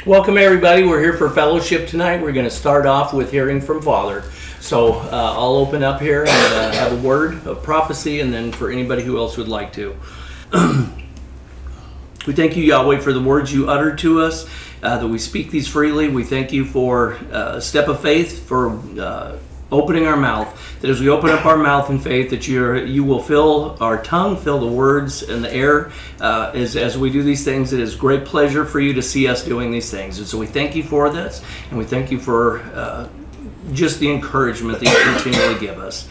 Welcome everybody. We're here for fellowship tonight. We're going to start off with hearing from Father. So I'll open up here and have a word of prophecy, and then for anybody who else would like to. We thank you, Yahweh, for the words you uttered to us, that we speak these freely. We thank you for a step of faith, for opening our mouth, that as we open up our mouth in faith, that you will fill our tongue, fill the words and the air. As we do these things, it is great pleasure for you to see us doing these things. And so we thank you for this, and we thank you for just the encouragement that you continually give us.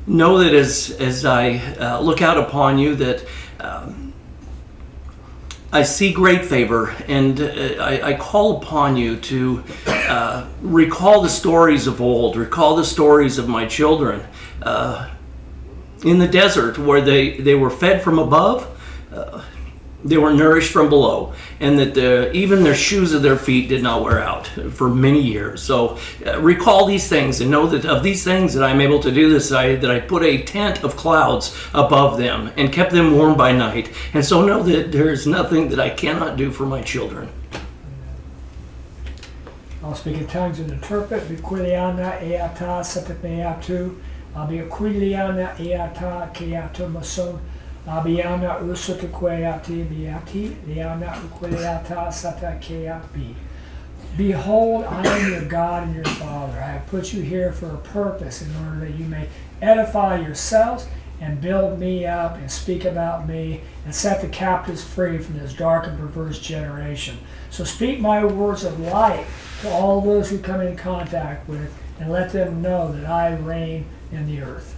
Know that as I look out upon you, that I see great favor, and I call upon you to recall the stories of old, recall the stories of my children in the desert, where they were fed from above, they were nourished from below, and that even their shoes of their feet did not wear out for many years. So recall these things, and know that of these things that I'm able to do this, that I put a tent of clouds above them and kept them warm by night. And so know that there is nothing that I cannot do for my children. I'll speak in tongues and interpret. Biquiliana eata setepeatu. Biquiliana eata keatu mason. Abiana usutuqueati biati, liana uqueata satakeapi. Behold, I am your God and your Father. I have put you here for a purpose, in order that you may edify yourselves and build me up and speak about me and set the captives free from this dark and perverse generation. So speak my words of light to all those who come in contact with, and let them know that I reign in the earth.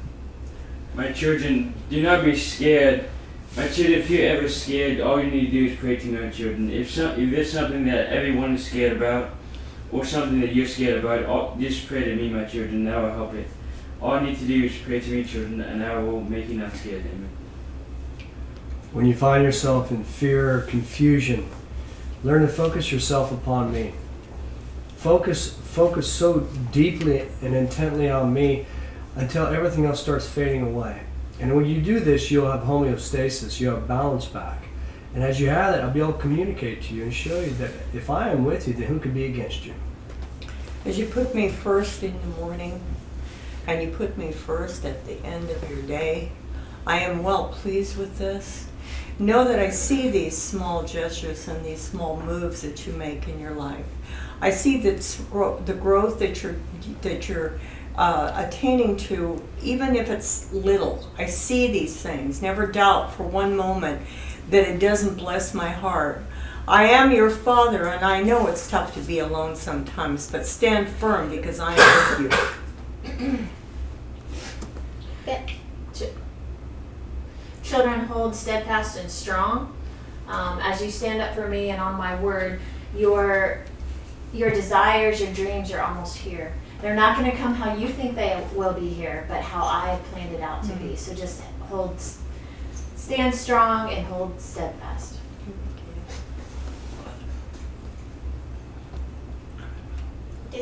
My children, do not be scared. My children, if you're ever scared, all you need to do is pray to my children. If there's something that everyone is scared about, or something that you're scared about, just pray to me, my children, and I will help it. All I need to do is pray to me, children, and I will make you not scared. Amen. When you find yourself in fear or confusion, learn to focus yourself upon me. Focus so deeply and intently on me until everything else starts fading away. And when you do this, you'll have homeostasis, you'll have balance back. And as you have that, I'll be able to communicate to you and show you that if I am with you, then who can be against you? As you put me first in the morning, and you put me first at the end of your day, I am well pleased with this. Know that I see these small gestures and these small moves that you make in your life. I see that the growth that you're attaining to, even if it's little. I see these things. Never doubt for one moment that it doesn't bless my heart. I am your Father, and I know it's tough to be alone sometimes, but stand firm, because I am with you. Children, hold steadfast and strong. As you stand up for me and on my word, your desires, your dreams are almost here. They're not going to come how you think they will be here, but how I have planned it out to be. So just stand strong and hold steadfast. I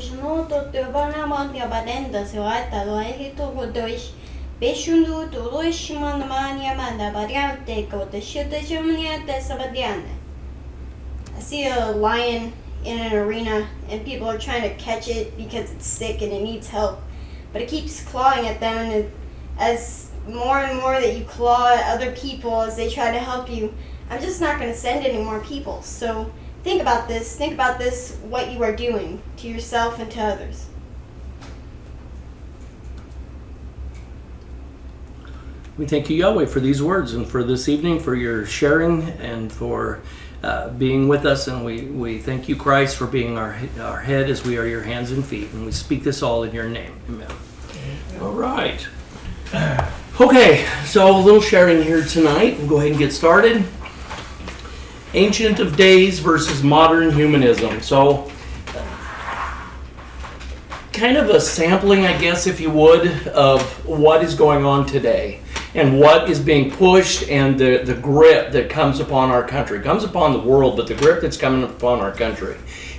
see a lion in an arena, and people are trying to catch it because it's sick and it needs help, but it keeps clawing at them, and as more and more that you claw at other people as they try to help you, I'm just not going to send any more people. So think about this, what you are doing to yourself and to others. We thank you, Yahweh, for these words, and for this evening, for your sharing, and for being with us. And we thank you, Christ, for being our head as we are your hands and feet. And we speak this all in your name. Amen. All right. Okay, so a little sharing here tonight. We'll go ahead and get started. Ancient of Days versus modern humanism. So kind of a sampling, I guess, if you would, of what is going on today and what is being pushed, and the grip that comes upon our country, comes upon the world, but the grip that's coming upon our country.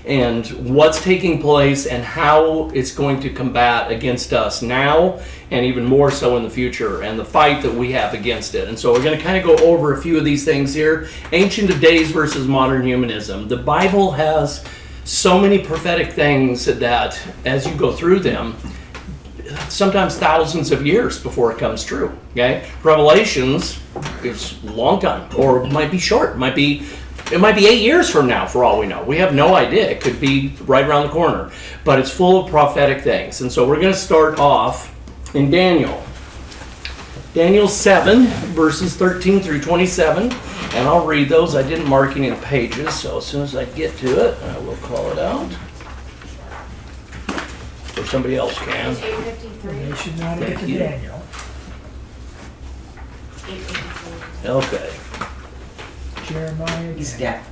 and what's taking place and how it's going to combat against us now and even more so in the future, and the fight that we have against it. And so we're going to kind of go over a few of these things here. Ancient of Days versus modern humanism. The Bible has so many prophetic things that as you go through them, sometimes thousands of years before it comes true. Okay, Revelations is a long time, or it might be short. It might be 8 years from now, for all we know. We have no idea. It could be right around the corner, but it's full of prophetic things. And so we're going to start off in Daniel 7 verses 13 through 27, and I'll read those. I didn't mark any of the pages, so as soon as I get to it, I will call it out. Or somebody else can. Page 853. They should not Thank get to you. Daniel. 853. Okay. Jeremiah again. He's deaf.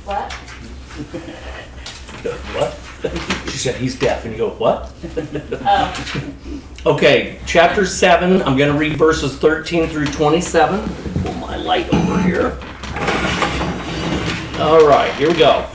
What? What? She said he's deaf, and you go, what? Oh. Okay, chapter 7, I'm going to read verses 13 through 27. Pull my light over here. All right, here we go.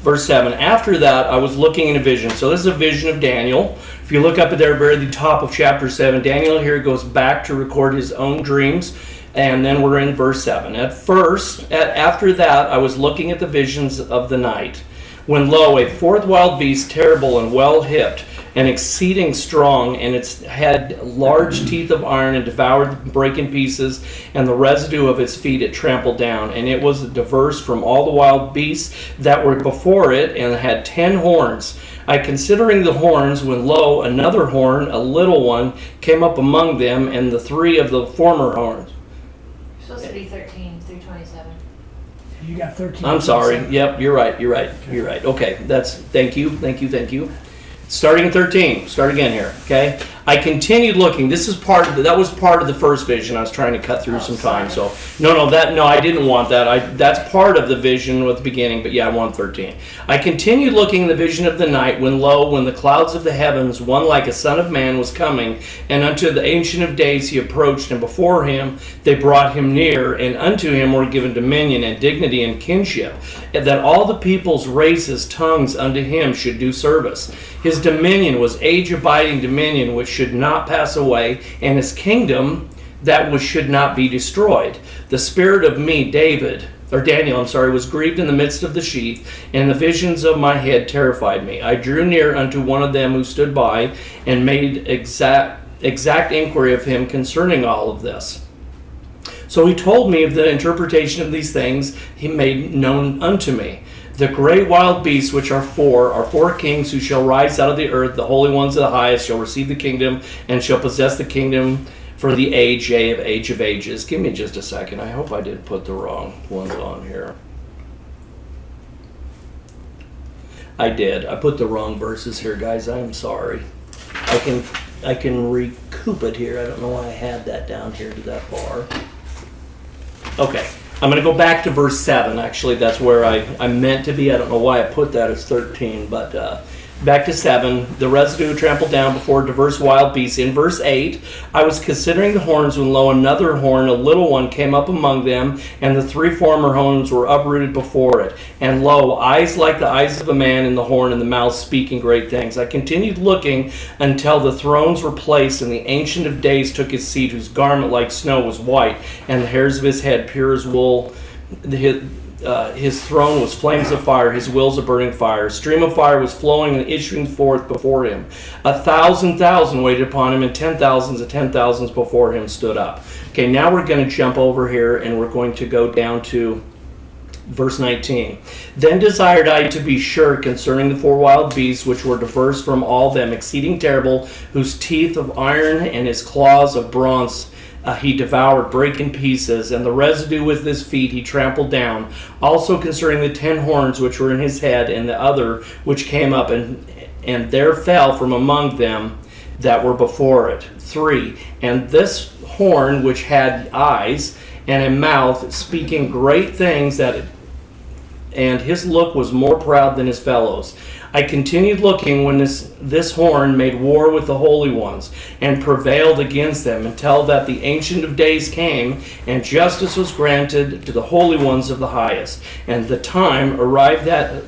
Verse 7, after that I was looking in a vision. So this is a vision of Daniel. If you look up at there, very the top of chapter 7, Daniel here goes back to record his own dreams. And then we're in verse 7. After that I was looking at the visions of the night, when lo, a fourth wild beast, terrible and well-hipped, and exceeding strong, and its had large teeth of iron, and devoured, brake in pieces, and the residue of its feet it trampled down. And it was diverse from all the wild beasts that were before it, and had 10 horns. I considering the horns, when lo, another horn, a little one, came up among them, and the 3 of the former horns. Supposed to be 13 through 27. You got 13. I'm sorry. Yep, you're right. Okay, thank you. Starting at 13. Start again here, okay? I continued looking. That was part of the first vision. I was trying to cut through some time. So, no, I didn't want that. That's part of the vision at the beginning, but yeah, I want 13. I continued looking in the vision of the night, when lo, when the clouds of the heavens, one like a son of man was coming, and unto the Ancient of Days he approached, and before him they brought him near, and unto him were given dominion and dignity and kinship, that all the peoples, races, tongues unto him should do service. His dominion was age-abiding dominion, which should not pass away, and his kingdom that which should not be destroyed. The spirit of me, Daniel, was grieved in the midst of the sheath, and the visions of my head terrified me. I drew near unto one of them who stood by, and made exact inquiry of him concerning all of this. So he told me of the interpretation of these things he made known unto me. The great wild beasts, which are 4 kings who shall rise out of the earth. The holy ones of the highest shall receive the kingdom, and shall possess the kingdom for the age of ages. Give me just a second. I hope I didn't put the wrong ones on here. I did. I put the wrong verses here, guys. I'm sorry. I can recoup it here. I don't know why I had that down here to that far. Okay. I'm going to go back to verse 7. Actually, that's where I meant to be. I don't know why I put that as 13, but back to 7. The residue trampled down before diverse wild beasts. In verse 8, I was considering the horns, when lo, another horn, a little one, came up among them, and the 3 former horns were uprooted before it. And lo, eyes like the eyes of a man in the horn, and the mouth speaking great things. I continued looking until the thrones were placed, and the Ancient of Days took his seat, whose garment like snow was white, and the hairs of his head pure as wool. His throne was flames of fire, his wheels a burning fire. A stream of fire was flowing and issuing forth before him. 1,000,000 waited upon him, and 10,000s of 10,000s before him stood up. Okay, now we're going to jump over here, and we're going to go down to verse 19. Then desired I to be sure concerning the 4 wild beasts, which were diverse from all them, exceeding terrible, whose teeth of iron and his claws of bronze he devoured, brake in pieces, and the residue with his feet he trampled down. Also concerning the 10 horns which were in his head, and the other which came up, and there fell from among them that were before it 3. And this horn which had eyes and a mouth, speaking great things, and his look was more proud than his fellows. I continued looking when this horn made war with the holy ones and prevailed against them until that the Ancient of Days came and justice was granted to the holy ones of the highest. And the time arrived that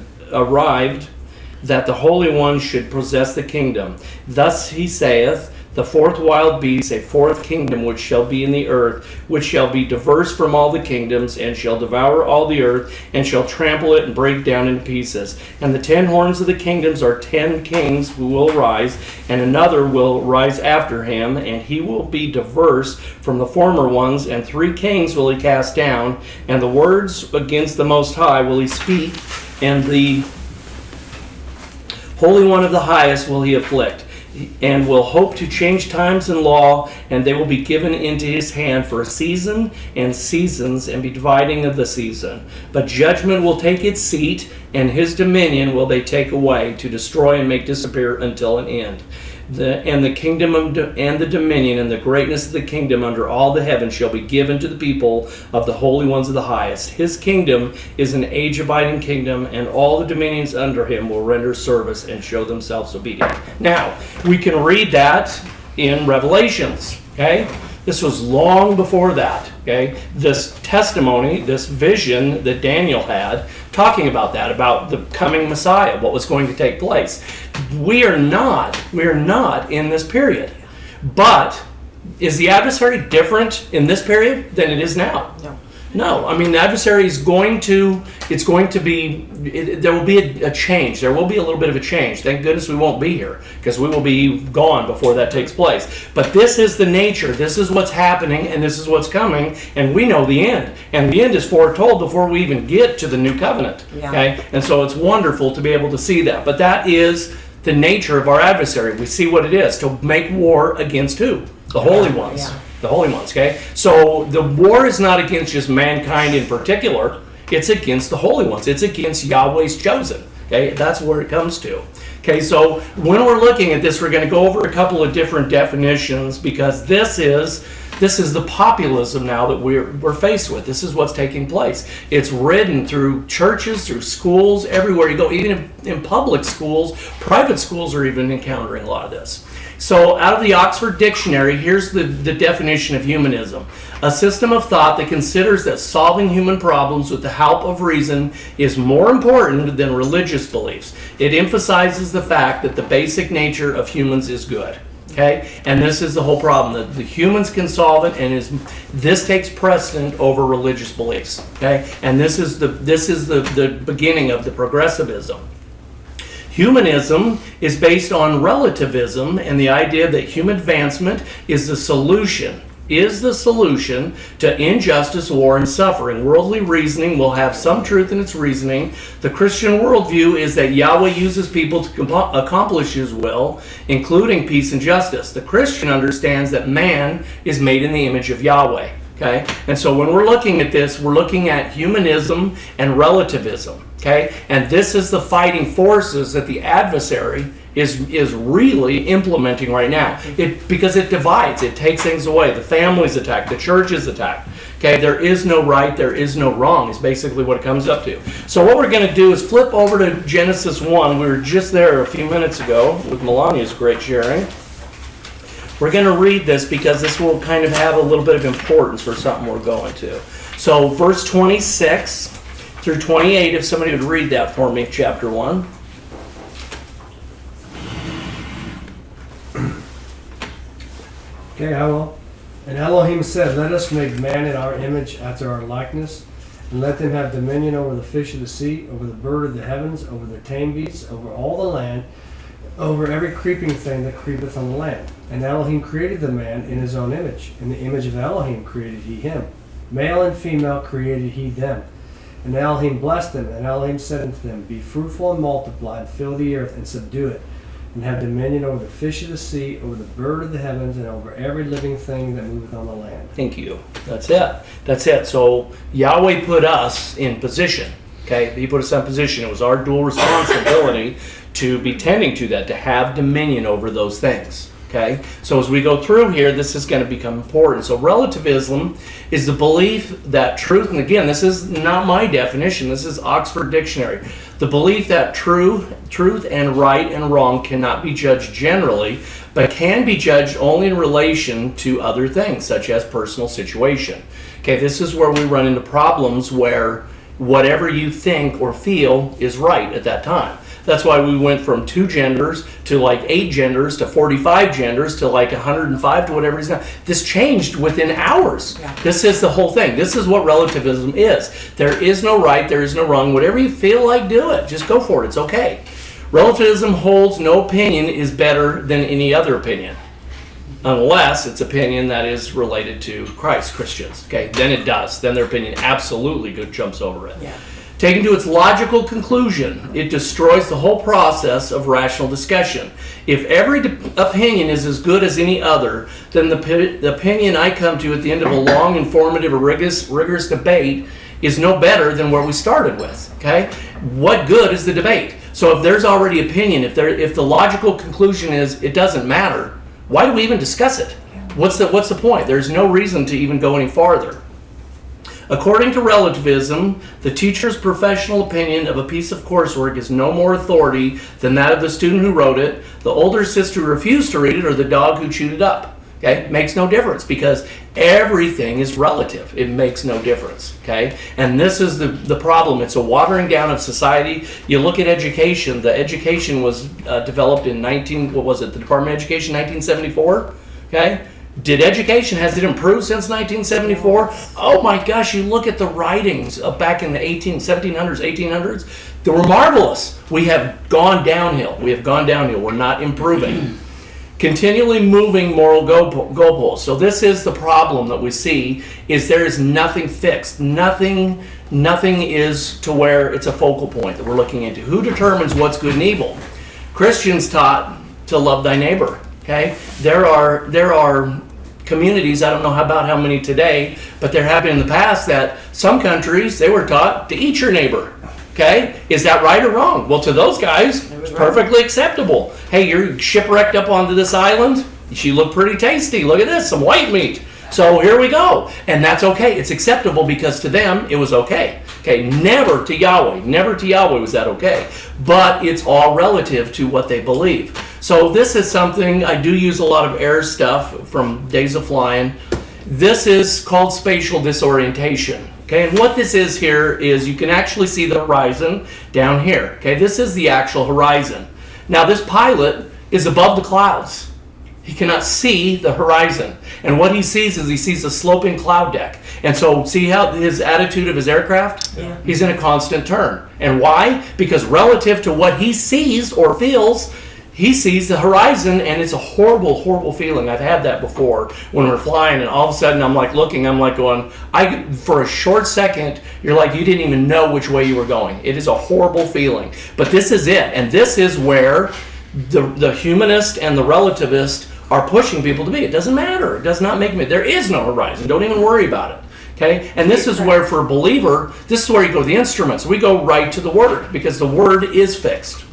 the Holy One should possess the kingdom. Thus he saith, the fourth wild beast, a fourth kingdom which shall be in the earth, which shall be diverse from all the kingdoms, and shall devour all the earth, and shall trample it and break down in pieces. And the 10 horns of the kingdoms are 10 kings who will rise, and another will rise after him, and he will be diverse from the former ones, and 3 kings will he cast down, and the words against the Most High will he speak, and the Holy One of the Highest will he afflict, and will hope to change times and law, and they will be given into his hand for a season and seasons, and be dividing of the season. But judgment will take its seat, and his dominion will they take away, to destroy and make disappear until an end. The kingdom and the dominion and the greatness of the kingdom under all the heavens shall be given to the people of the holy ones of the highest. His kingdom is an age-abiding kingdom, and all the dominions under him will render service and show themselves obedient. Now, we can read that in Revelations, okay? This was long before that, okay? This testimony, this vision that Daniel had, talking about that, about the coming Messiah, what was going to take place. We are not in this period. But is the adversary different in this period than it is now? No. I mean, the adversary is there will be a change. There will be a little bit of a change. Thank goodness we won't be here, because we will be gone before that takes place. But this is the nature. This is what's happening, and this is what's coming, and we know the end. And the end is foretold before we even get to the new covenant. Yeah. Okay? And so it's wonderful to be able to see that. But that is the nature of our adversary. We see what it is, to make war against who? The holy ones. Yeah. The holy ones, okay? So the war is not against just mankind in particular. It's against the holy ones. It's against Yahweh's chosen, okay? That's where it comes to. Okay, so when we're looking at this, we're going to go over a couple of different definitions, because this is the populism now that we're faced with. This is what's taking place. It's ridden through churches, through schools, everywhere you go. Even in public schools, private schools are even encountering a lot of this. So out of the Oxford Dictionary, here's the definition of humanism. A system of thought that considers that solving human problems with the help of reason is more important than religious beliefs. It emphasizes the fact that the basic nature of humans is good. Okay, and this is the whole problem, that the humans can solve it, and this takes precedent over religious beliefs. Okay, and this is the beginning of the progressivism. Humanism is based on relativism and the idea that human advancement is the solution to injustice, war, and suffering. Worldly reasoning will have some truth in its reasoning. The Christian worldview is that Yahweh uses people to accomplish his will, including peace and justice. The Christian understands that man is made in the image of Yahweh. Okay? And so when we're looking at this, we're looking at humanism and relativism. Okay? And this is the fighting forces that the adversary is really implementing right now. Because it divides, it takes things away. The family's attacked, the church is attacked. Okay, there is no right, there is no wrong, is basically what it comes up to. So what we're going to do is flip over to Genesis 1. We were just there a few minutes ago with Melania's great sharing. We're going to read this because this will kind of have a little bit of importance for something we're going to. So verse 26 through 28, if somebody would read that for me, chapter 1. Okay, I will. And Elohim said, let us make man in our image after our likeness, and let them have dominion over the fish of the sea, over the bird of the heavens, over the tame beasts, over all the land, over every creeping thing that creepeth on the land. And Elohim created the man in his own image. In the image of Elohim created he him. Male and female created he them. And Elohim blessed them, and Elohim said unto them, be fruitful and multiply, and fill the earth, and subdue it, and have dominion over the fish of the sea, over the bird of the heavens, and over every living thing that moveth on the land. Thank you. That's it. That's it. So Yahweh put us in position. Okay, he put us in position. It was our dual responsibility to be tending to that, to have dominion over those things. Okay, so as we go through here, this is going to become important. So relativism is the belief that truth, and again, this is not my definition, this is Oxford Dictionary. The belief that truth and right and wrong cannot be judged generally, but can be judged only in relation to other things, such as personal situation. Okay, this is where we run into problems where whatever you think or feel is right at that time. That's why we went from 2 genders to like 8 genders to 45 genders to like 105 to whatever it is now. This changed within hours. Yeah. This is the whole thing. This is what relativism is. There is no right, there is no wrong. Whatever you feel like, do it. Just go for it. It's okay. Relativism holds no opinion is better than any other opinion, unless it's opinion that is related to Christ, Christians. Okay, then it does. Then their opinion absolutely jumps over it. Yeah. Taken to its logical conclusion, it destroys the whole process of rational discussion. If every opinion is as good as any other, then the opinion I come to at the end of a long, informative, or rigorous debate is no better than where we started with. Okay, what good is the debate? So if there's already opinion, if the logical conclusion is it doesn't matter, why do we even discuss it? What's the point? There's no reason to even go any farther. According to relativism, the teacher's professional opinion of a piece of coursework is no more authority than that of the student who wrote it, the older sister who refused to read it, or the dog who chewed it up. Okay, it makes no difference because everything is relative. It makes no difference. Okay, and this is the problem. It's a watering down of society. You look at education. The education was developed in the Department of Education, 1974. Okay. Did education, has it improved since 1974? Oh my gosh, you look at the writings back in the 1700s, 1800s, they were marvelous. We have gone downhill. We're not improving. Continually moving moral goalposts. So this is the problem that we see, is there is nothing fixed. Nothing is to where it's a focal point that we're looking into. Who determines what's good and evil? Christians taught to love thy neighbor. Okay, there are communities, I don't know about how many today, but there have been in the past that some countries, they were taught to eat your neighbor. Okay, is that right or wrong? Well, to those guys, it's perfectly acceptable. Hey, you're shipwrecked up onto this island. She looked pretty tasty. Look at this, some white meat. So here we go. And that's okay. It's acceptable because to them, it was okay. Okay, never to Yahweh was that okay. But it's all relative to what they believe. So this is something, I do use a lot of air stuff from Days of Flying. This is called spatial disorientation. Okay, and what this is here is you can actually see the horizon down here. Okay, this is the actual horizon. Now this pilot is above the clouds. He cannot see the horizon. And what he sees is he sees a sloping cloud deck. And so see how his attitude of his aircraft? Yeah. He's in a constant turn. And why? Because relative to what he sees or feels, he sees the horizon, and it's a horrible, horrible feeling. I've had that before when we're flying, and all of a sudden I'm like looking, I'm like going, for a short second, you're like, you didn't even know which way you were going. It is a horrible feeling. But this is it. And this is where the humanist and the relativist are pushing people to be. It doesn't matter. It does not make me. There is no horizon. Don't even worry about it. Okay? And this is where, for a believer, this is where you go, the instruments. We go right to the Word, because the Word is fixed.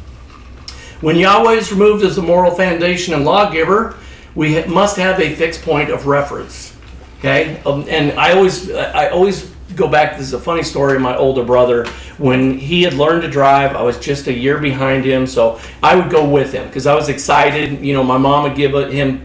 When Yahweh is removed as the moral foundation and lawgiver, we must have a fixed point of reference. Okay? And I always go back, this is a funny story of my older brother. When he had learned to drive, I was just a year behind him, so I would go with him because I was excited. You know, my mom would give him,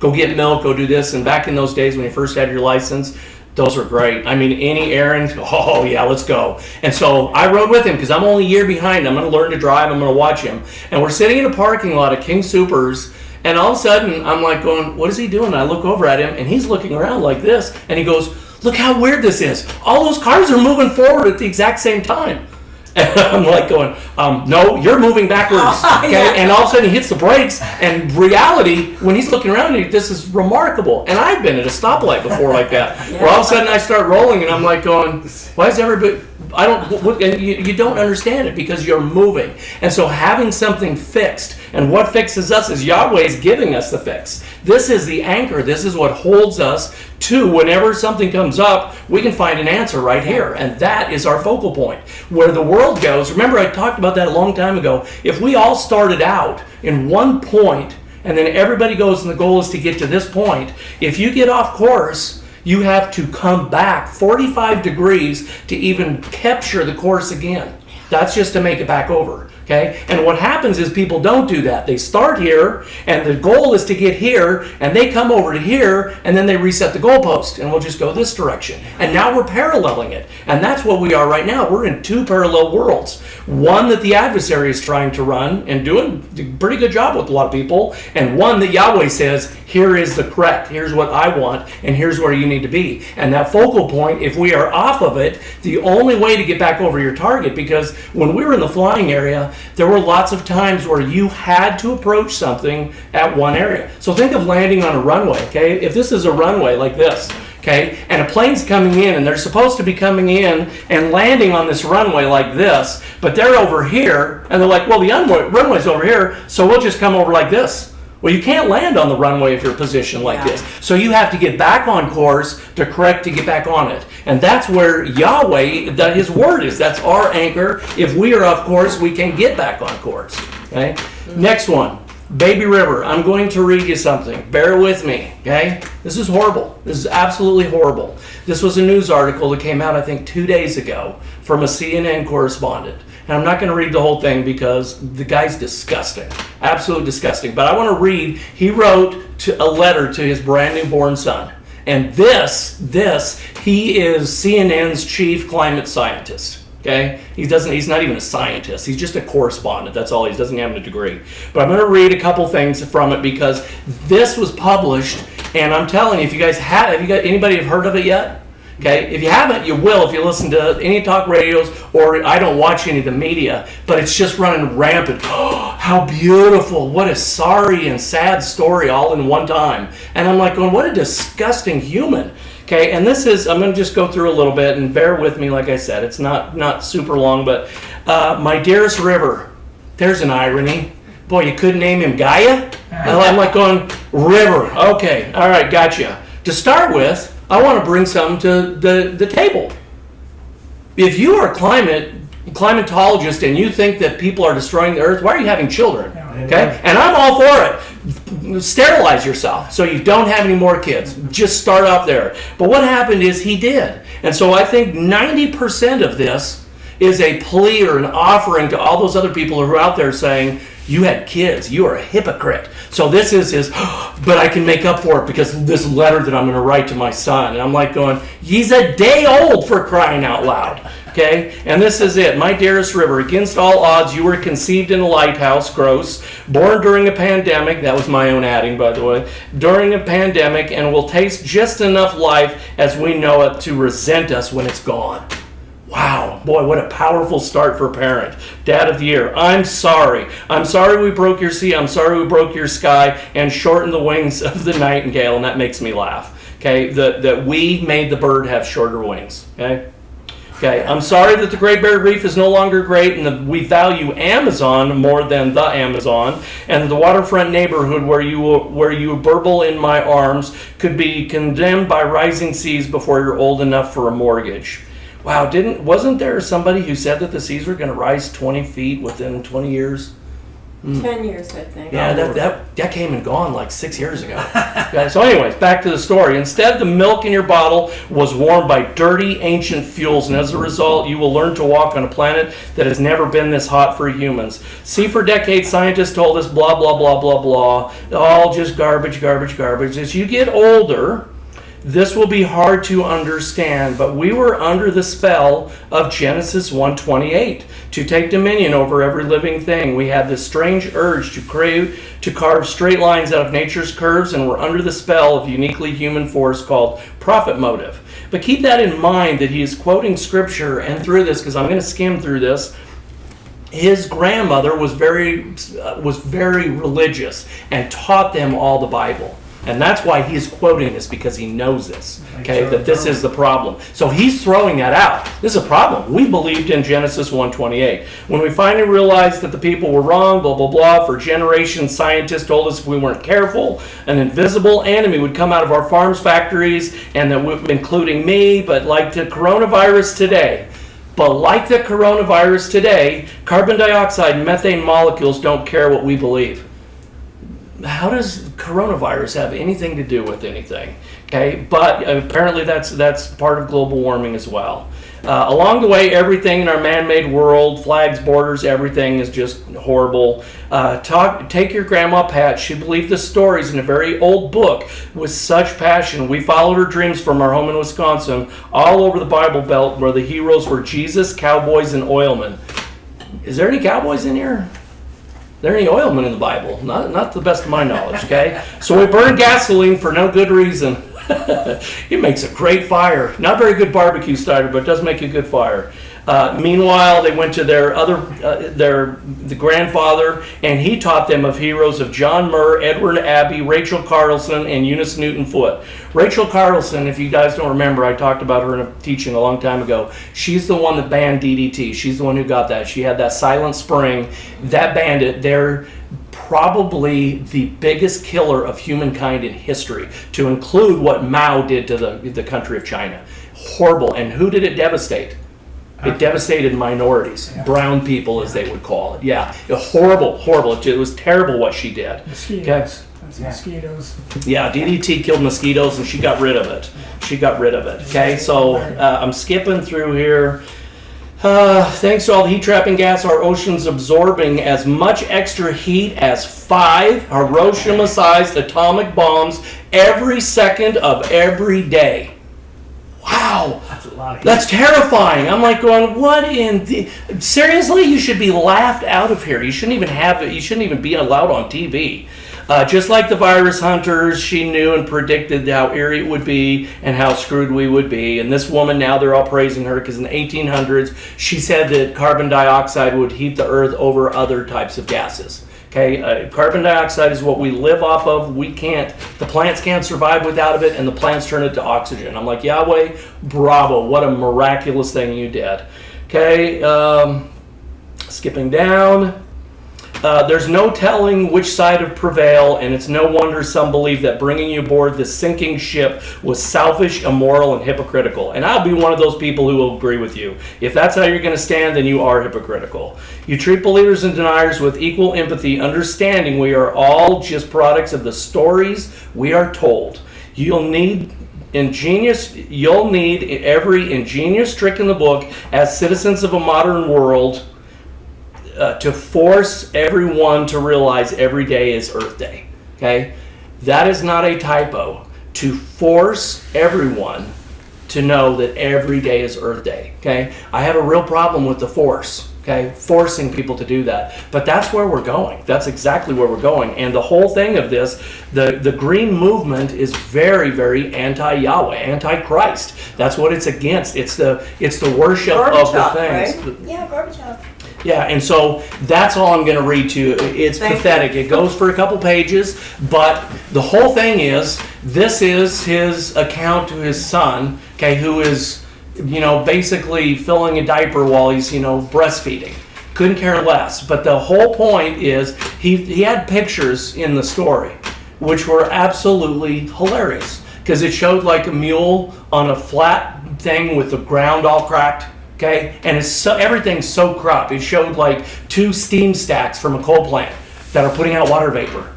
go get milk, go do this. And back in those days when you first had your license, those were great. I mean, any errand, oh yeah, let's go. And so I rode with him because I'm only a year behind. I'm going to learn to drive. I'm going to watch him. And we're sitting in a parking lot of King Soopers, and all of a sudden I'm like going, what is he doing? And I look over at him, and he's looking around like this, and he goes, look how weird this is. All those cars are moving forward at the exact same time. And I'm like going, no, you're moving backwards. Okay? Yeah. And all of a sudden he hits the brakes, and reality, when he's looking around, this is remarkable. And I've been at a stoplight before like that. Yeah. Where all of a sudden I start rolling, and I'm like going, why is everybody, you don't understand it because you're moving. And so having something fixed, and what fixes us is Yahweh is giving us the fix. This is the anchor. This is what holds us to whenever something comes up, we can find an answer right here. And that is our focal point. Where the world goes, remember I talked about that a long time ago, if we all started out in one point and then everybody goes, and the goal is to get to this point. If you get off course, you have to come back 45 degrees to even capture the course again. That's just to make it back over. Okay? And what happens is people don't do that. They start here, and the goal is to get here, and they come over to here, and then they reset the goalpost, and we'll just go this direction. And now we're paralleling it. And that's what we are right now. We're in two parallel worlds. One that the adversary is trying to run and doing a pretty good job with a lot of people, and one that Yahweh says, here is the correct, here's what I want, and here's where you need to be. And that focal point, if we are off of it, the only way to get back over your target, because when we were in the flying area, there were lots of times where you had to approach something at one area. So think of landing on a runway, okay? If this is a runway like this, okay, and a plane's coming in, and they're supposed to be coming in and landing on this runway like this, but they're over here, and they're like, well, the runway's over here, so we'll just come over like this. Well, you can't land on the runway if you're positioned like this. So you have to get back on course to get back on it. And that's where Yahweh, his word is. That's our anchor. If we are off course, we can get back on course. Okay? Next one. Baby River. I'm going to read you something. Bear with me. Okay? This is horrible. This is absolutely horrible. This was a news article that came out, I think, 2 days ago from a CNN correspondent. And I'm not going to read the whole thing because the guy's disgusting. Absolutely disgusting. But I want to read, he wrote a letter to his brand new born son. And this, he is CNN's chief climate scientist. Okay? He's not even a scientist. He's just a correspondent. That's all. He doesn't have a degree. But I'm going to read a couple things from it because this was published. And I'm telling you, if you guys have you got anybody have heard of it yet? Okay, if you haven't, you will if you listen to any talk radios, or I don't watch any of the media, but it's just running rampant. Oh, how beautiful. What a sorry and sad story all in one time. And I'm like going, what a disgusting human. Okay, and this is, I'm going to just go through a little bit and bear with me, like I said. It's not super long, but my dearest river, there's an irony. Boy, you couldn't name him Gaia? I'm like going, river. Okay, all right, gotcha. To start with, I want to bring something to the table. If you are a climatologist and you think that people are destroying the earth, why are you having children? Okay? And I'm all for it. Sterilize yourself so you don't have any more kids. Just start off there. But what happened is he did. And so I think 90% of this is a plea or an offering to all those other people who are out there saying, you had kids, you are a hypocrite. So this is his, but I can make up for it because this letter that I'm going to write to my son. And I'm like going, he's a day old for crying out loud. Okay? And this is it. My dearest river, against all odds, you were conceived in a lighthouse, gross, born during a pandemic, that was my own adding, by the way, during a pandemic, and will taste just enough life as we know it to resent us when it's gone. Wow, boy, what a powerful start for a parent. Dad of the year, I'm sorry. I'm sorry we broke your sea. I'm sorry we broke your sky and shortened the wings of the nightingale, and that makes me laugh. Okay, that we made the bird have shorter wings. Okay, I'm sorry that the Great Barrier Reef is no longer great and that we value Amazon more than the Amazon, and the waterfront neighborhood where you burble in my arms could be condemned by rising seas before you're old enough for a mortgage. Wow, wasn't there somebody who said that the seas were going to rise 20 feet within 20 years? 10 years, I think. Yeah, that came and gone like 6 years ago. Okay, so anyways, back to the story. Instead, the milk in your bottle was warmed by dirty, ancient fuels, and as a result, you will learn to walk on a planet that has never been this hot for humans. See, for decades, scientists told us blah, blah, blah, blah, blah, all just garbage, garbage, garbage. As you get older, this will be hard to understand, but we were under the spell of Genesis 1:28 to take dominion over every living thing. We had this strange urge to carve straight lines out of nature's curves, and we're under the spell of uniquely human force called profit motive. But keep that in mind that he is quoting scripture, and through this, because I'm going to skim through this, his grandmother was very religious and taught them all the Bible. And that's why he's quoting this, because he knows this, okay, that this is the problem. So he's throwing that out. This is a problem. We believed in Genesis 1:28. When we finally realized that the people were wrong, blah, blah, blah, for generations, scientists told us if we weren't careful, an invisible enemy would come out of our farms, factories, and that including me, but like the coronavirus today, carbon dioxide and methane molecules don't care what we believe. how does coronavirus have anything to do with anything? Okay, but apparently that's part of global warming as well. Along the way, everything in our man-made world, flags, borders, everything is just horrible. Take your grandma Pat. She believed the stories in a very old book with such passion. We followed her dreams from our home in Wisconsin all over the Bible Belt, where the heroes were Jesus, cowboys, and oilmen. Is there any cowboys in here? Are there any oilmen in the Bible? Not to the best of my knowledge, okay? So we burn gasoline for no good reason. It makes a great fire. Not very good barbecue starter, but it does make a good fire. Meanwhile, they went to the grandfather, and he taught them of heroes of John Muir, Edward Abbey, Rachel Carlson, and Eunice Newton Foote. Rachel Carlson, if you guys don't remember, I talked about her in a teaching a long time ago. She's the one that banned DDT. She's the one who got that. She had that Silent Spring. That banned it. They're probably the biggest killer of humankind in history, to include what Mao did to the country of China. Horrible. And who did it devastate? It devastated minorities, brown people as they would call it. Yeah, horrible. It was terrible what she did. Mosquitoes. Okay. That's mosquitoes. Yeah, DDT killed mosquitoes, and she got rid of it. Okay, so I'm skipping through here. Thanks to all the heat-trapping gas, our ocean's absorbing as much extra heat as 5 Hiroshima-sized atomic bombs every second of every day. Wow, That's a lot of heat. that's terrifying. I'm like going, what in the... Seriously, you should be laughed out of here. You shouldn't even have it. You shouldn't even be allowed on TV. Just like the virus hunters, she knew and predicted how eerie it would be and how screwed we would be. And this woman, now they're all praising her because in the 1800s, she said that carbon dioxide would heat the earth over other types of gases. Okay, carbon dioxide is what we live off of. The plants can't survive without it, and the plants turn it to oxygen. I'm like, Yahweh, bravo, what a miraculous thing you did. Okay, skipping down. There's no telling which side would prevail, and it's no wonder some believe that bringing you aboard this sinking ship was selfish, immoral, and hypocritical. And I'll be one of those people who will agree with you. If that's how you're going to stand, then you are hypocritical. You treat believers and deniers with equal empathy, understanding we are all just products of the stories we are told. You'll need every ingenious trick in the book as citizens of a modern world to force everyone to realize every day is Earth Day. Okay? That is not a typo. To force everyone to know that every day is Earth Day. Okay? I have a real problem with the force. Okay? Forcing people to do that. But that's where we're going. That's exactly where we're going. And the whole thing of this, the green movement is very, very anti-Yahweh, anti-Christ. That's what it's against. It's the worship of the things. Right? Yeah, Gorbachev. Yeah, and so that's all I'm going to read to you. It's pathetic. It goes for a couple pages, but the whole thing is, this is his account to his son, okay, who is, basically filling a diaper while he's, breastfeeding. Couldn't care less. But the whole point is, he had pictures in the story, which were absolutely hilarious, because it showed like a mule on a flat thing with the ground all cracked. Okay, and everything's so cropped. It showed like 2 steam stacks from a coal plant that are putting out water vapor.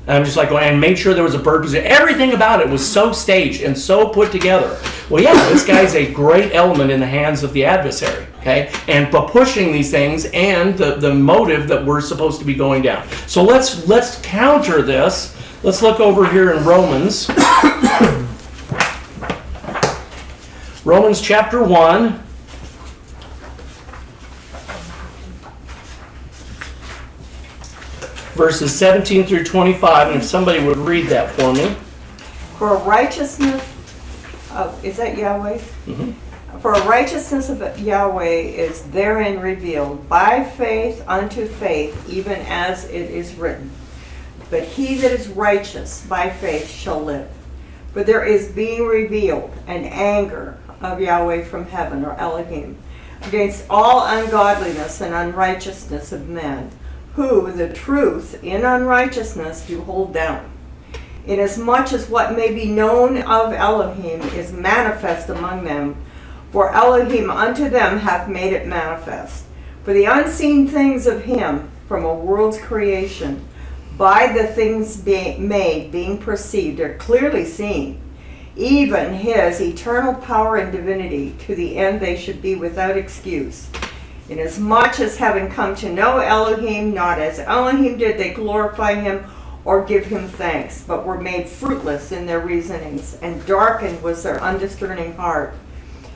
And I'm just like, and made sure there was a bird position. Everything about it was so staged and so put together. Well, yeah, this guy's a great element in the hands of the adversary. Okay, and but pushing these things and the motive that we're supposed to be going down. So let's counter this. Let's look over here in Romans. Romans chapter 1. Verses 17 through 25, and if somebody would read that for me. For righteousness of, is that Yahweh? Mm-hmm. For righteousness of Yahweh is therein revealed by faith unto faith, even as it is written. But he that is righteous by faith shall live. For there is being revealed an anger of Yahweh from heaven, or Elohim, against all ungodliness and unrighteousness of men, who the truth in unrighteousness do hold down, inasmuch as what may be known of Elohim is manifest among them, for Elohim unto them hath made it manifest. For the unseen things of him from a world's creation, by the things being made, being perceived, are clearly seen, even his eternal power and divinity, to the end they should be without excuse. Inasmuch as having come to know Elohim, not as Elohim did they glorify him or give him thanks, but were made fruitless in their reasonings, and darkened was their undiscerning heart.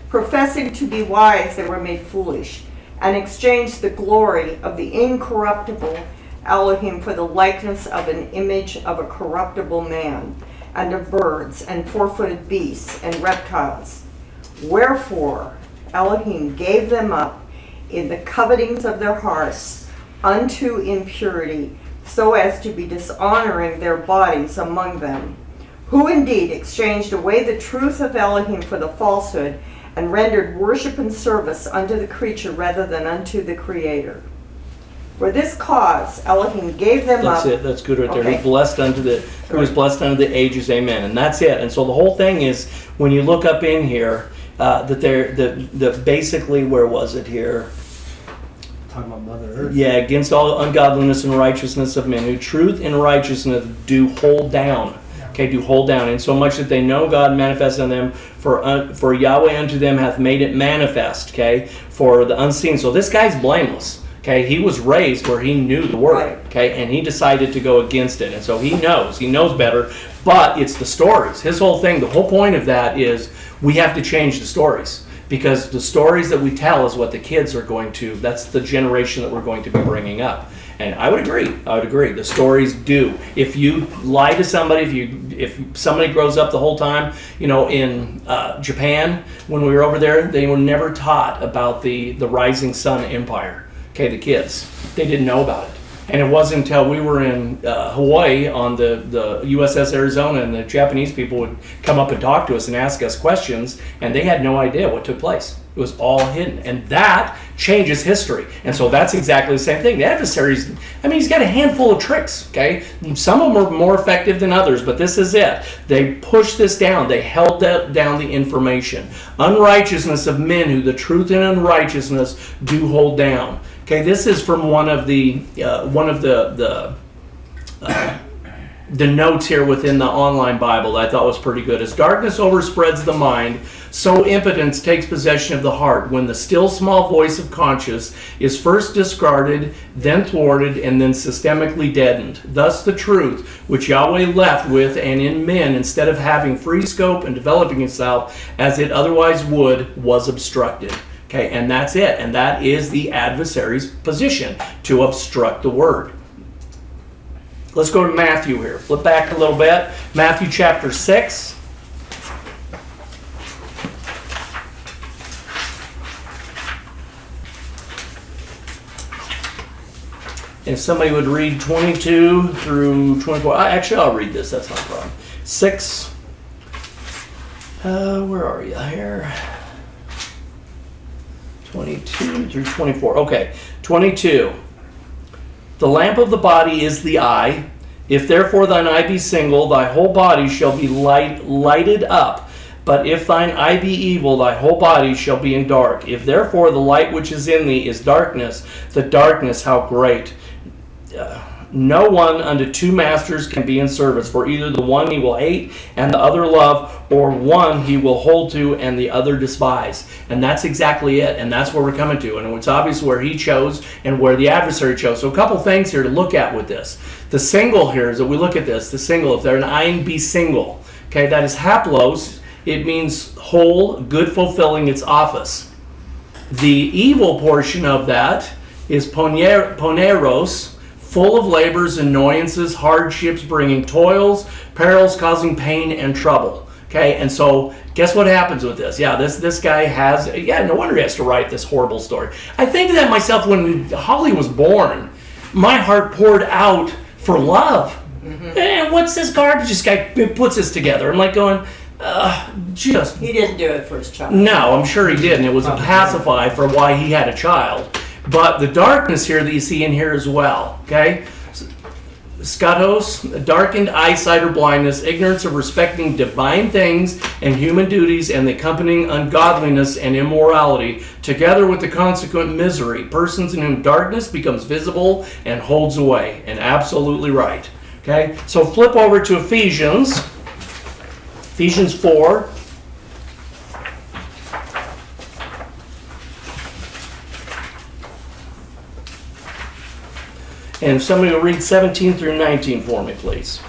Professing to be wise, they were made foolish, and exchanged the glory of the incorruptible Elohim for the likeness of an image of a corruptible man, and of birds, and four-footed beasts, and reptiles. Wherefore Elohim gave them up in the covetings of their hearts unto impurity, so as to be dishonoring their bodies among them, who indeed exchanged away the truth of Elohim for the falsehood, and rendered worship and service unto the creature rather than unto the Creator. For this cause Elohim gave them That's up. it. That's good right there. Okay. Who's blessed unto the who is blessed unto the ages. Amen. And that's it. And so the whole thing is, when you look up in here, that basically, where was it here? Talking about Mother Earth. Yeah, against all ungodliness and righteousness of men, who truth and righteousness do hold down. Okay, do hold down, in so much that they know God manifest on them, for Yahweh unto them hath made it manifest. Okay, for the unseen. So this guy's blameless. Okay, he was raised where he knew the word. Right. Okay, and he decided to go against it, and so he knows better. But it's the stories. His whole thing, the whole point of that is we have to change the stories. Because the stories that we tell is what the kids are going to, that's the generation that we're going to be bringing up. And I would agree. The stories do. If you lie to somebody, if somebody grows up the whole time, in Japan, when we were over there, they were never taught about the rising sun empire. Okay, the kids, they didn't know about it. And it wasn't until we were in Hawaii on the USS Arizona, and the Japanese people would come up and talk to us and ask us questions, and they had no idea what took place. It was all hidden. And that changes history. And so that's exactly the same thing. The adversaries, he's got a handful of tricks, okay? Some of them are more effective than others, but this is it. They pushed this down. They held down the information. Unrighteousness of men who the truth and unrighteousness do hold down. Okay, this is from one of the notes here within the online Bible that I thought was pretty good. As darkness overspreads the mind, so impotence takes possession of the heart, when the still small voice of conscience is first discarded, then thwarted, and then systemically deadened. Thus the truth, which Yahweh left with and in men, instead of having free scope and developing itself as it otherwise would, was obstructed. Okay, and that's it. And that is the adversary's position, to obstruct the word. Let's go to Matthew here. Flip back a little bit. Matthew chapter 6. If somebody would read 22 through 24. Actually, I'll read this. That's not a problem. 6. Where are you here? 22 through 24. Okay, 22. The lamp of the body is the eye. If therefore thine eye be single, thy whole body shall be lighted up. But if thine eye be evil, thy whole body shall be in dark. If therefore the light which is in thee is darkness, the darkness how great. No one unto two masters can be in service, for either the one he will hate and the other love, or one he will hold to and the other despise. And that's exactly it, and that's where we're coming to. And it's obvious where he chose and where the adversary chose. So a couple things here to look at with this. The single here is that we look at this. The single, if they're an ayin be single, okay, that is haplos. It means whole, good, fulfilling its office. The evil portion of that is poneros, full of labors, annoyances, hardships, bringing toils, perils, causing pain and trouble. Okay, and so guess what happens with this? Yeah, this guy has, no wonder he has to write this horrible story. I think to that myself, when Holly was born, my heart poured out for love. Mm-hmm. And what's this garbage this guy puts this together? I'm like going, just... He didn't do it for his child. No, I'm sure he didn't. It was a pacify for why he had a child. But the darkness here that you see in here as well, okay? scatos, darkened eyesight or blindness, ignorance of respecting divine things and human duties, and the accompanying ungodliness and immorality, together with the consequent misery, persons in whom darkness becomes visible and holds away. And absolutely right. Okay, so flip over to Ephesians 4. And if somebody will read 17 through 19 for me, please.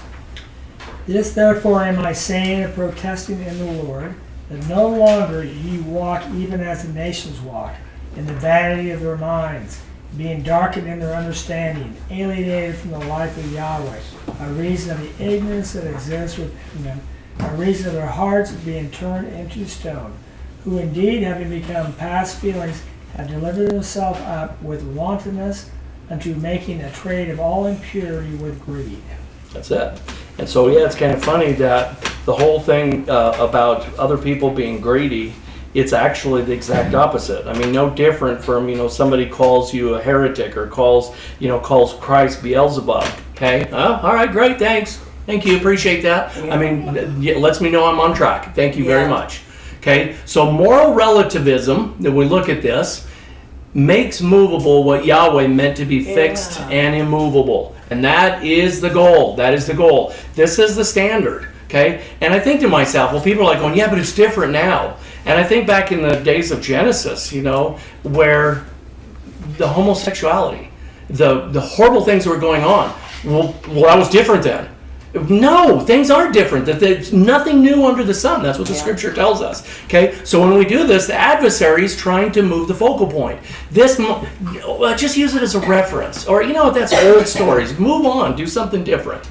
This therefore am I saying and protesting in the Lord, that no longer ye walk even as the nations walk, in the vanity of their minds, being darkened in their understanding, alienated from the life of Yahweh, by reason of the ignorance that exists within them, by reason of their hearts being turned into stone, who indeed, having become past feelings, have delivered themselves up with wantonness unto making a trade of all impurity with greed. That's it. And so, yeah, it's kind of funny that the whole thing about other people being greedy, it's actually the exact opposite. I mean, no different from, somebody calls you a heretic or calls Christ Beelzebub. Okay? All right, great, thanks. Thank you, appreciate that. Yeah. I mean, it lets me know I'm on track. Thank you very much. Okay? So moral relativism, that we look at this, makes movable what Yahweh meant to be fixed and immovable. And that is the goal. That is the goal. This is the standard. Okay? And I think to myself, well, people are like going, yeah, but it's different now. And I think back in the days of Genesis, where the homosexuality, the horrible things that were going on, well, that was different then. No, things aren't different. There's nothing new under the sun. That's what the scripture tells us. Okay, so when we do this, the adversary is trying to move the focal point. Just use it as a reference, or that's old stories. Move on, do something different.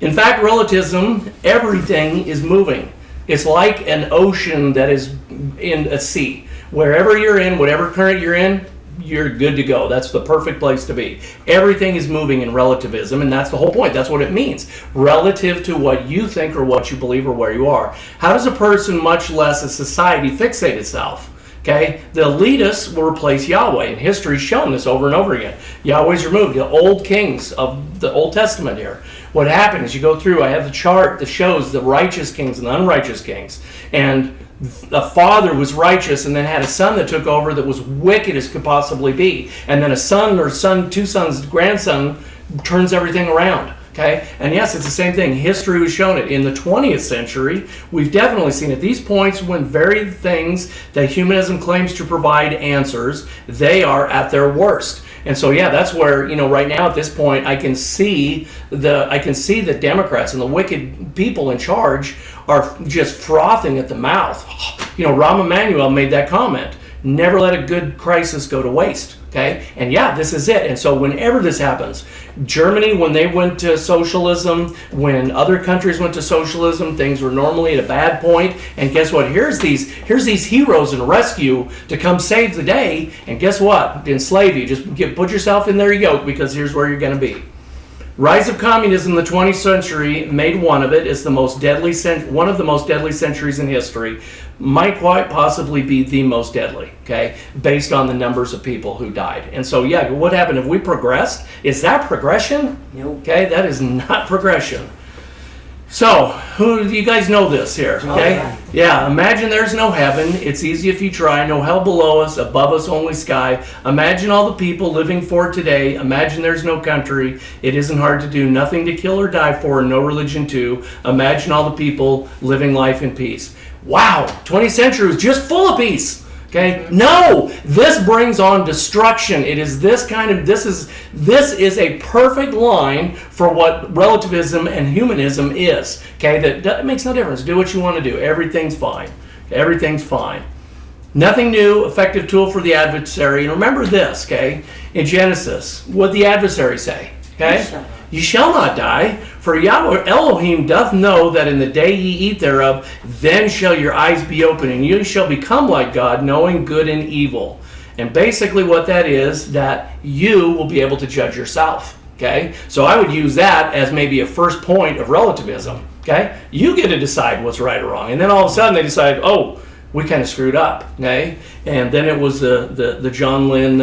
In fact, relativism, everything is moving. It's like an ocean that is in a sea. Wherever you're in, whatever current you're in, you're good to go. That's the perfect place to be. Everything is moving in relativism, and that's the whole point. That's what it means. Relative to what you think or what you believe or where you are. How does a person, much less a society, fixate itself? Okay, the elitists will replace Yahweh, and history's shown this over and over again. Yahweh's removed. The old kings of the Old Testament here. What happened is you go through, I have the chart that shows the righteous kings and the unrighteous kings. And the father was righteous and then had a son that took over that was wicked as could possibly be. And then a son or two sons, grandson turns everything around. Okay? And yes, it's the same thing. History has shown it. In the 20th century, we've definitely seen at these points when very things that humanism claims to provide answers, they are at their worst. And so, yeah, that's where, right now at this point, I can see the Democrats and the wicked people in charge are just frothing at the mouth. Rahm Emanuel made that comment. Never let a good crisis go to waste. Okay? And yeah, this is it. And so whenever this happens, Germany, when they went to socialism, when other countries went to socialism, things were normally at a bad point. And guess what? Here's these heroes in rescue to come save the day. And guess what? Enslave you. Just put yourself in their yoke, because here's where you're going to be. Rise of communism in the 20th century made one of it. It's one of the most deadly centuries in history. Might quite possibly be the most deadly, okay, based on the numbers of people who died. And so, yeah, what happened? Have we progressed? Is that progression? No. Okay, that is not progression. So, who do you guys know this here? Okay? Yeah, imagine there's no heaven. It's easy if you try. No hell below us, above us only sky. Imagine all the people living for today. Imagine there's no country. It isn't hard to do. Nothing to kill or die for, no religion too. Imagine all the people living life in peace. Wow, 20th century was just full of peace. Okay? No, this brings on destruction. It is this is a perfect line for what relativism and humanism is. Okay? That makes no difference. Do what you want to do. Everything's fine. Everything's fine. Nothing new, effective tool for the adversary. And remember this, okay? In Genesis, what did the adversary say? Okay? You shall not die, for Yahweh Elohim doth know that in the day ye eat thereof, then shall your eyes be open, and you shall become like God, knowing good and evil. And basically what that is, that you will be able to judge yourself. Okay? So I would use that as maybe a first point of relativism. Okay? You get to decide what's right or wrong. And then all of a sudden they decide, oh, we kind of screwed up. Okay? And then it was the John Lynn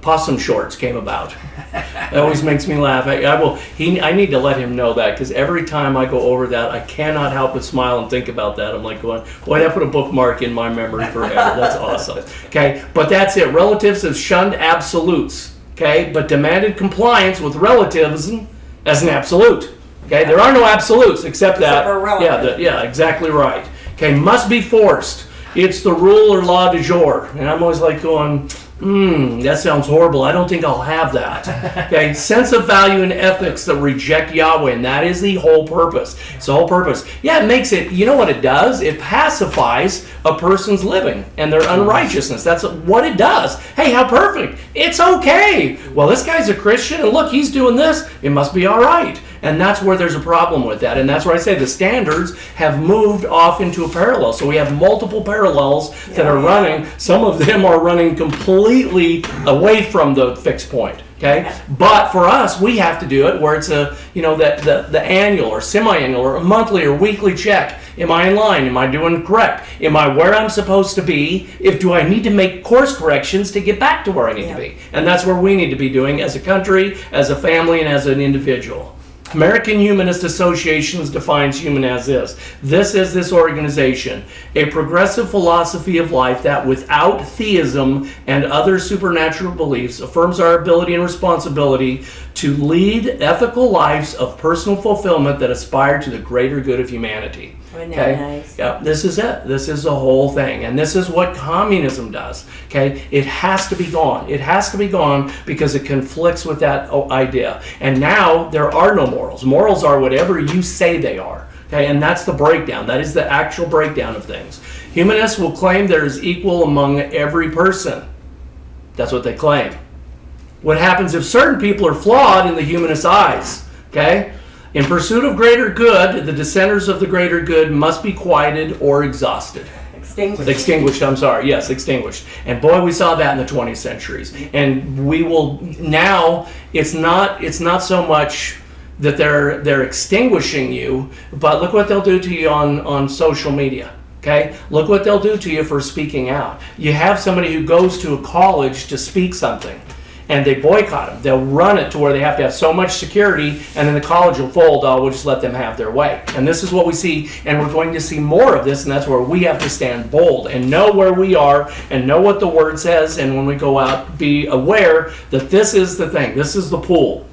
possum shorts came about. It always makes me laugh. I need to let him know that, because every time I go over that, I cannot help but smile and think about that. I'm like going, boy, that put a bookmark in my memory forever. That's awesome. Okay, but that's it. Relatives have shunned absolutes, okay, but demanded compliance with relativism as an absolute. Okay, there are no absolutes except that. for relative. Yeah, exactly right. Okay, must be forced. It's the rule or law du jour. And I'm always like going, that sounds horrible. I don't think I'll have that. Okay, sense of value and ethics that reject Yahweh, and that is the whole purpose. It's the whole purpose. Yeah, it makes it, you know what it does? It pacifies a person's living and their unrighteousness. That's what it does. Hey, how perfect. It's okay. Well, this guy's a Christian, and look, he's doing this. It must be all right. And that's where there's a problem with that. And that's where I say the standards have moved off into a parallel. So we have multiple parallels that are running. Some of them are running completely away from the fixed point. Okay? But for us, we have to do it where it's the annual or semi-annual or a monthly or weekly check. Am I in line? Am I doing correct? Am I where I'm supposed to be? Do I need to make course corrections to get back to where I need to be? And that's where we need to be doing as a country, as a family, and as an individual. American Humanist Associations defines human as this. This is this organization, a progressive philosophy of life that without theism and other supernatural beliefs affirms our ability and responsibility to lead ethical lives of personal fulfillment that aspire to the greater good of humanity. Isn't that nice? Yeah, this is it. This is the whole thing. And this is what communism does. Okay? It has to be gone. It has to be gone because it conflicts with that idea. And now there are no morals. Morals are whatever you say they are. Okay? And that's the breakdown. That is the actual breakdown of things. Humanists will claim there is equal among every person. That's what they claim. What happens if certain people are flawed in the humanist eyes? Okay? In pursuit of greater good, the dissenters of the greater good must be quieted or exhausted. Extinguished, I'm sorry. Yes, extinguished. And boy, we saw that in the 20th centuries. And we will now, it's not so much that they're extinguishing you, but look what they'll do to you on social media. Okay? Look what they'll do to you for speaking out. You have somebody who goes to a college to speak something, and they boycott them. They'll run it to where they have to have so much security, and then the college will fold. We'll just let them have their way. And this is what we see, and we're going to see more of this, and that's where we have to stand bold and know where we are and know what the Word says, and when we go out, be aware that this is the thing. This is the pool.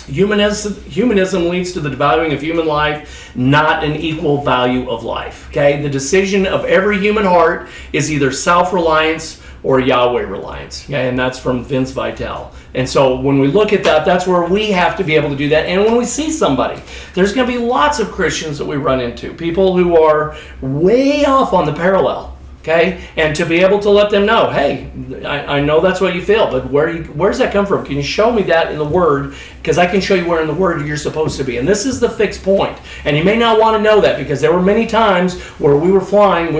Humanism leads to the devaluing of human life, not an equal value of life. Okay? The decision of every human heart is either self-reliance or Yahweh reliance. Okay? And that's from Vince Vitale. And so when we look at that, that's where we have to be able to do that. And when we see somebody, there's going to be lots of Christians that we run into, people who are way off on the parallel. Okay, and to be able to let them know, hey, I know that's what you feel, but where does that come from? Can you show me that in the Word? Because I can show you where in the Word you're supposed to be. And this is the fixed point. And you may not want to know that, because there were many times where we were flying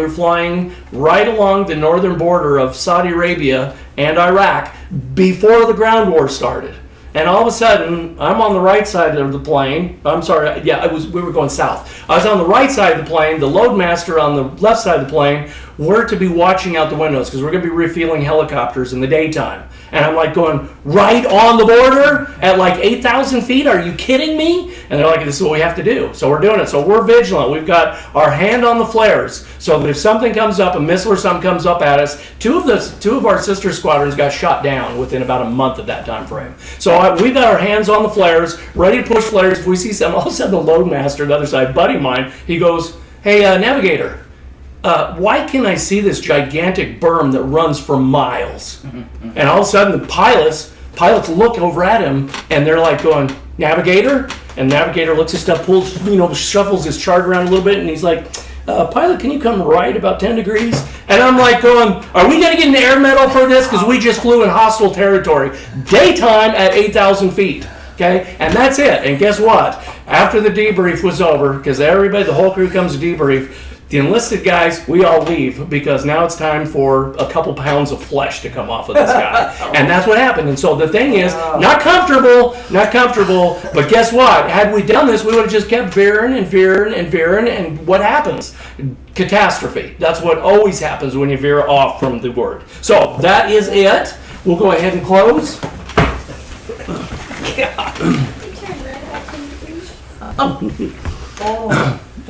right along the northern border of Saudi Arabia and Iraq before the ground war started. And all of a sudden, I'm on the right side of the plane. I'm sorry, we were going south. I was on the right side of the plane, the loadmaster on the left side of the plane. We're to be watching out the windows because we're going to be refueling helicopters in the daytime. And I'm like going, right on the border at like 8,000 feet? Are you kidding me? And they're like, this is what we have to do. So we're doing it. So we're vigilant. We've got our hand on the flares so that if something comes up, a missile or something comes up at us, two of our sister squadrons got shot down within about a month of that time frame. So we've got our hands on the flares, ready to push flares. If we see something, all of a sudden the loadmaster, the other side, buddy of mine, he goes, hey, navigator, why can I see this gigantic berm that runs for miles? And all of a sudden the pilots look over at him and they're like going, navigator? And navigator looks at stuff, shuffles his chart around a little bit, and he's like, pilot, can you come right about 10 degrees? And I'm like going, are we going to get an air medal for this? Because we just flew in hostile territory. Daytime at 8,000 feet. Okay? And that's it. And guess what? After the debrief was over, because everybody, the whole crew comes to debrief, the enlisted guys, we all leave because now it's time for a couple pounds of flesh to come off of this guy. And that's what happened. And so the thing is, not comfortable, but guess what? Had we done this, we would have just kept veering, and what happens? Catastrophe. That's what always happens when you veer off from the Word. So that is it. we'll go ahead and close.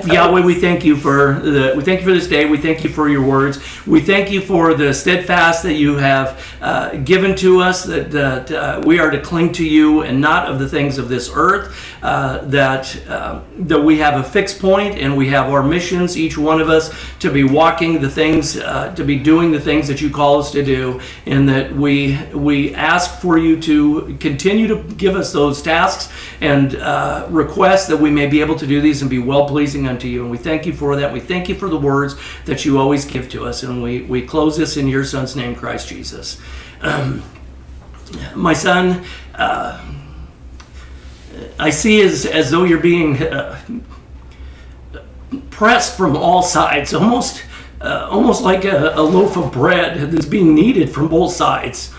Yahweh, we thank you for this day. We thank you for your words. We thank you for the steadfast that you have given to us, that we are to cling to you and not of the things of this earth, that we have a fixed point and we have our missions, each one of us, to be walking the things, to be doing the things that you call us to do, and that we ask for you to continue to give us those tasks and request that we may be able to do these and be well-pleasing unto you. And we thank you for that. We thank you for the words that you always give to us. And we close this in your Son's name, Christ Jesus. My son, I see as though you're being pressed from all sides, almost like a loaf of bread that's being kneaded from both sides.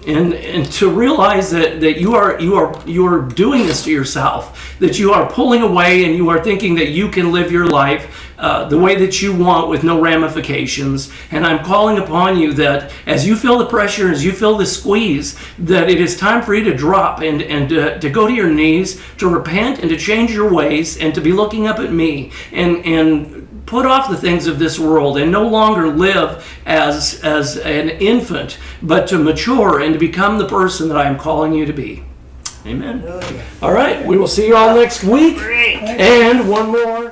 And to realize that you are doing this to yourself, that you are pulling away and you are thinking that you can live your life the way that you want with no ramifications. And I'm calling upon you that as you feel the pressure, as you feel the squeeze, that it is time for you to drop and to go to your knees, to repent and to change your ways and to be looking up at me and put off the things of this world and no longer live as an infant, but to mature and to become the person that I am calling you to be. Amen. All right, we will see you all next week. And one more.